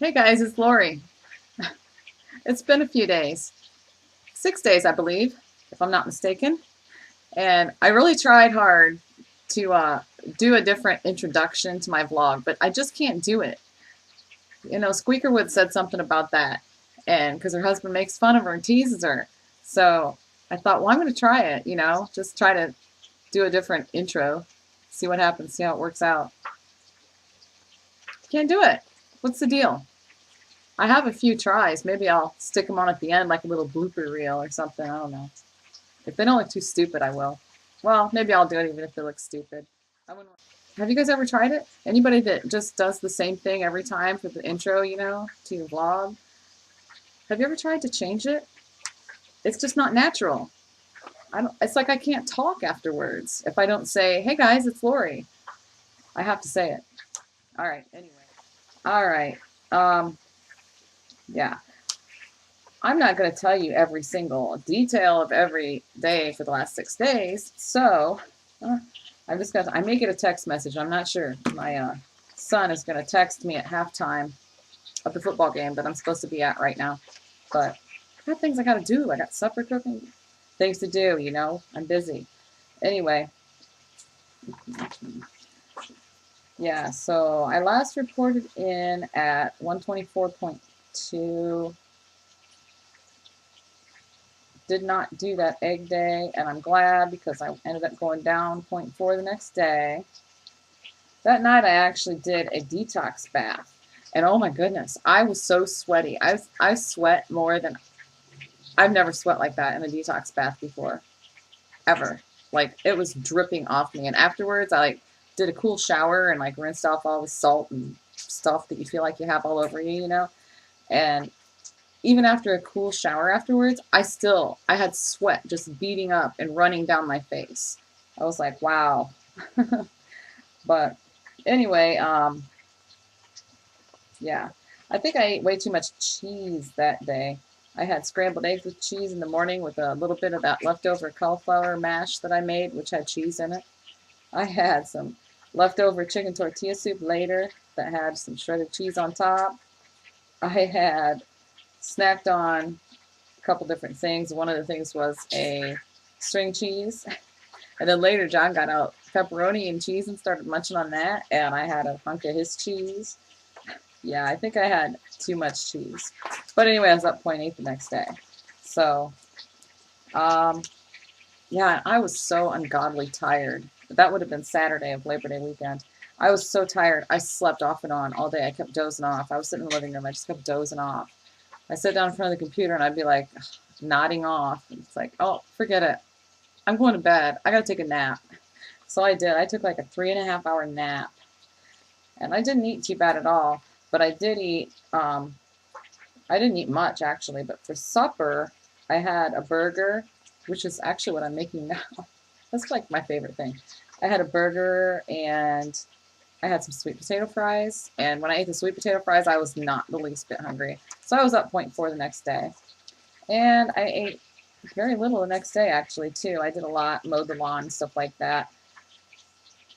Hey guys, it's Lori. It's been a few days, 6 days, I believe, if I'm not mistaken. And I really tried hard to do a different introduction to my vlog, but I just can't do it. Squeakerwood said something about that, and because her husband makes fun of her and teases her. So I thought, well, I'm going to try it, just try to do a different intro, see what happens, see how it works out. Can't do it. What's the deal? I have a few tries. Maybe I'll stick them on at the end like a little blooper reel or something. I don't know. If they don't look too stupid, I will. Well, maybe I'll do it even if it looks stupid. I wouldn't. Have you guys ever tried it? Anybody that just does the same thing every time for the intro, to your vlog? Have you ever tried to change it? It's just not natural. I don't. It's like I can't talk afterwards if I don't say, "Hey guys, it's Lori." I have to say it. All right. Anyway. All right. Yeah. I'm not going to tell you every single detail of every day for the last 6 days. So I may get a text message. I'm not sure. My son is going to text me at halftime of the football game that I'm supposed to be at right now. But I got things I got to do. I got supper cooking, things to do, I'm busy. Anyway, yeah, so I last reported in at 124.2. Did not do that egg day, and I'm glad because I ended up going down 0.4 the next day. That night I actually did a detox bath, and oh my goodness, I was so sweaty. I sweat more than I've never sweat like that in a detox bath before, ever. Like it was dripping off me, and afterwards I did a cool shower and rinsed off all the salt and stuff that you feel like you have all over you, and even after a cool shower afterwards, I had sweat just beating up and running down my face. I was like, wow. But anyway, yeah. I think I ate way too much cheese that day. I had scrambled eggs with cheese in the morning with a little bit of that leftover cauliflower mash that I made, which had cheese in it. I had some leftover chicken tortilla soup later that had some shredded cheese on top. I had snacked on a couple different things. One of the things was a string cheese. And then later John got out pepperoni and cheese and started munching on that. And I had a hunk of his cheese. Yeah, I think I had too much cheese. But anyway, I was up 0.8 the next day. So, yeah, I was so ungodly tired. That would have been Saturday of Labor Day weekend. I was so tired. I slept off and on all day. I kept dozing off. I was sitting in the living room. I just kept dozing off. I sit down in front of the computer and I'd be like nodding off. And it's like, oh, forget it. I'm going to bed. I got to take a nap. So I did. I took like a 3.5 hour nap. And I didn't eat too bad at all. But I did eat, I didn't eat much actually. But for supper, I had a burger, which is actually what I'm making now. That's like my favorite thing. I had a burger and I had some sweet potato fries. And when I ate the sweet potato fries, I was not the least bit hungry. So I was up 0.4 the next day. And I ate very little the next day, actually, too. I did a lot, mowed the lawn, stuff like that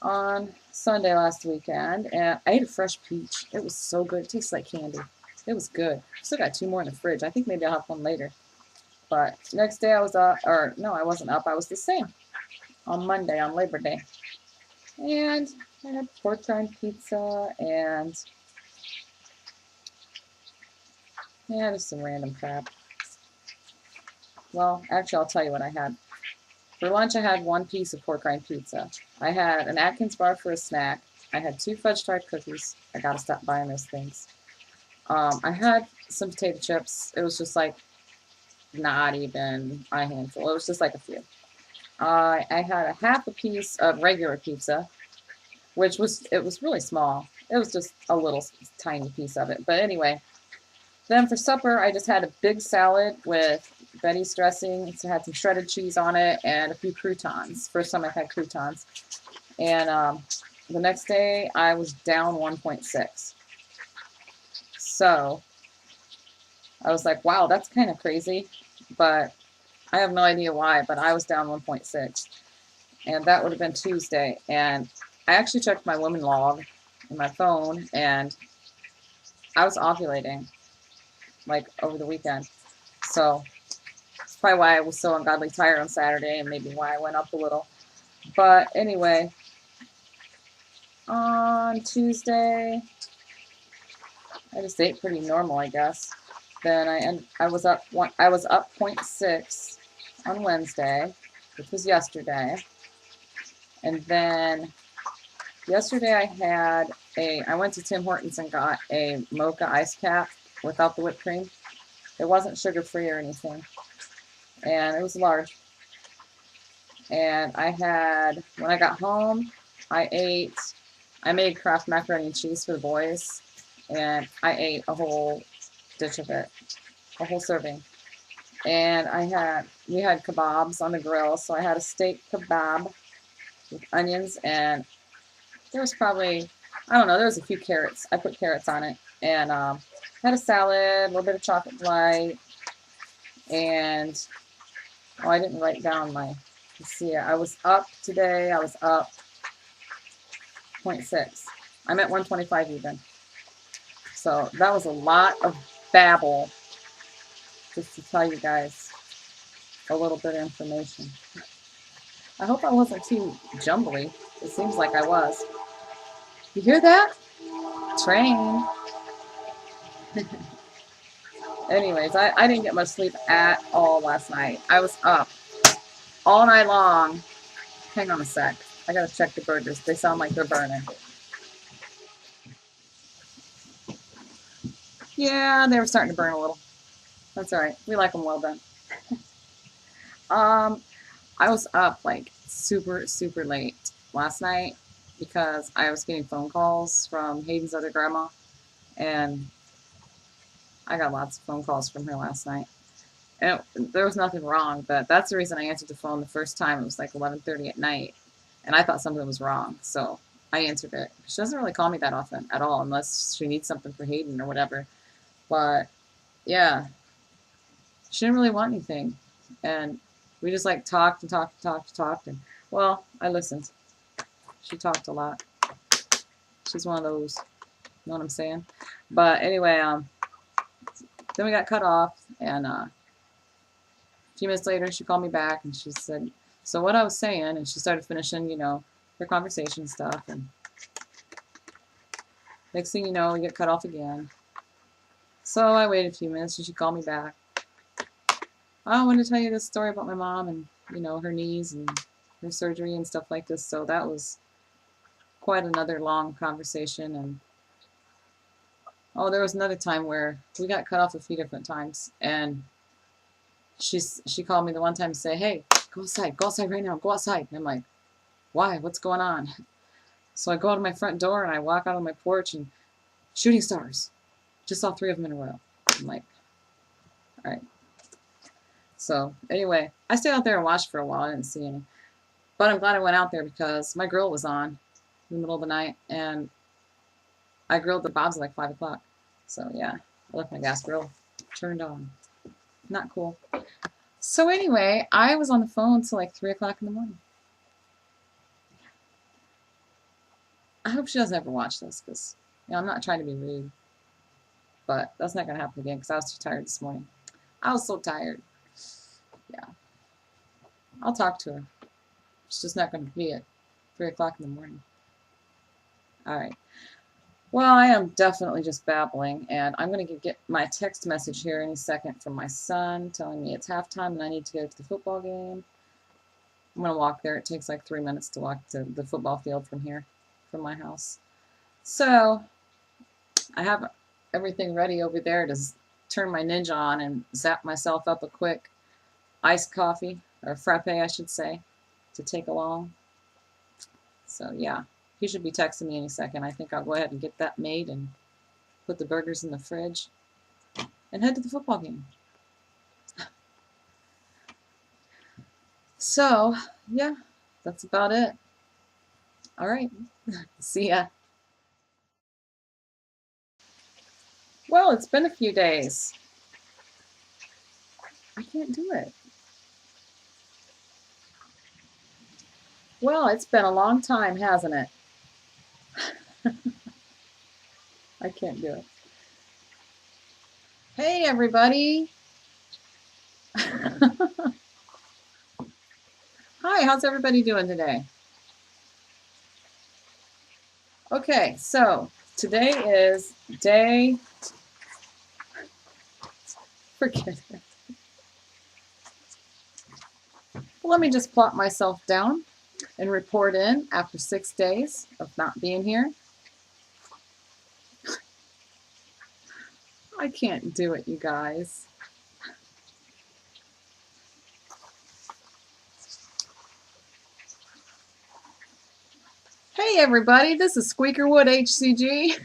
on Sunday last weekend. And I ate a fresh peach. It was so good. It tastes like candy. It was good. Still got 2 more in the fridge. I think maybe I'll have one later. But next day I was up, or no, I wasn't up. I was the same on Monday, on Labor Day. And I had pork rind pizza and yeah, just some random crap. Well, actually, I'll tell you what I had. For lunch, I had 1 piece of pork rind pizza. I had an Atkins bar for a snack. I had 2 fudge tart cookies. I gotta stop buying those things. I had some potato chips. It was just like not even a handful. It was just like a few. I had a half a piece of regular pizza, which was really small. It was just a little tiny piece of it. But anyway, then for supper, I just had a big salad with Betty's dressing. It had some shredded cheese on it and a few croutons. First time I've had croutons. And the next day, I was down 1.6. So I was like, wow, that's kind of crazy. But I have no idea why, but I was down 1.6. And that would have been Tuesday. And I actually checked my woman log in my phone, and I was ovulating, like, over the weekend. So, that's probably why I was so ungodly tired on Saturday and maybe why I went up a little. But anyway, on Tuesday, I just ate pretty normal, I guess. Then I was up zero point 0.6 on Wednesday, which was yesterday. And then yesterday I went to Tim Hortons and got a mocha ice cap without the whipped cream. It wasn't sugar-free or anything. And it was large. And when I got home, I made Kraft macaroni and cheese for the boys. And I ate a whole dish of it, a whole serving. And we had kebabs on the grill. So I had a steak kebab with onions, and there was probably, I don't know, there was a few carrots. I put carrots on it. And had a salad, a little bit of chocolate light, and, oh, I didn't write down let's see, I was up today, I was up 0.6. I'm at 125 even. So that was a lot of babble just to tell you guys a little bit of information. I hope I wasn't too jumbly. It seems like I was. You hear that? Train. Anyways, I didn't get much sleep at all last night. I was up all night long. Hang on a sec. I gotta check the burgers. They sound like they're burning. Yeah, they were starting to burn a little. That's all right. We like them well done. I was up like super, super late last night because I was getting phone calls from Hayden's other grandma, and I got lots of phone calls from her last night. And there was nothing wrong, but that's the reason I answered the phone the first time. It was like 11:30 at night, and I thought something was wrong, so I answered it. She doesn't really call me that often at all, unless she needs something for Hayden or whatever. But yeah, she didn't really want anything, and we just like talked and talked and talked and talked, and well, I listened. She talked a lot. She's one of those, you know what I'm saying? But anyway, then we got cut off, and a few minutes later, she called me back, and she said, so what I was saying, and she started finishing, her conversation stuff, and next thing you know, we get cut off again. So I waited a few minutes, and she called me back. I wanted to tell you this story about my mom and, her knees and her surgery and stuff like this. So that was quite another long conversation. And, oh, there was another time where we got cut off a few different times. And she called me the one time to say, hey, go outside right now, go outside. And I'm like, why? What's going on? So I go out of my front door and I walk out on my porch and shooting stars. Just saw 3 of them in a row. I'm like, all right. So anyway, I stayed out there and watched for a while. I didn't see any. But I'm glad I went out there because my grill was on in the middle of the night. And I grilled the bobs at like 5 o'clock. So yeah, I left my gas grill turned on. Not cool. So anyway, I was on the phone till like 3 o'clock in the morning. I hope she doesn't ever watch this because, I'm not trying to be rude. But that's not going to happen again because I was too tired this morning. I was so tired. Yeah. I'll talk to her. It's just not going to be at 3 o'clock in the morning. All right. Well, I am definitely just babbling, and I'm going to get my text message here any second from my son telling me it's halftime and I need to go to the football game. I'm going to walk there. It takes like 3 minutes to walk to the football field from here, from my house. So I have everything ready over there to turn my Ninja on and zap myself up a quick iced coffee, or frappe I should say, to take along. So yeah, he should be texting me any second. I think I'll go ahead and get that made and put the burgers in the fridge and head to the football game. So yeah, that's about it. All right, see ya. Well, it's been a few days. I can't do it. Well, it's been a long time, hasn't it? I can't do it. Hey, everybody. Hi, how's everybody doing today? Okay, so today is day, forget it. Well, let me just plop myself down and report in after 6 days of not being here. I can't do it, you guys. Hey, everybody, this is Squeekerwood HCG.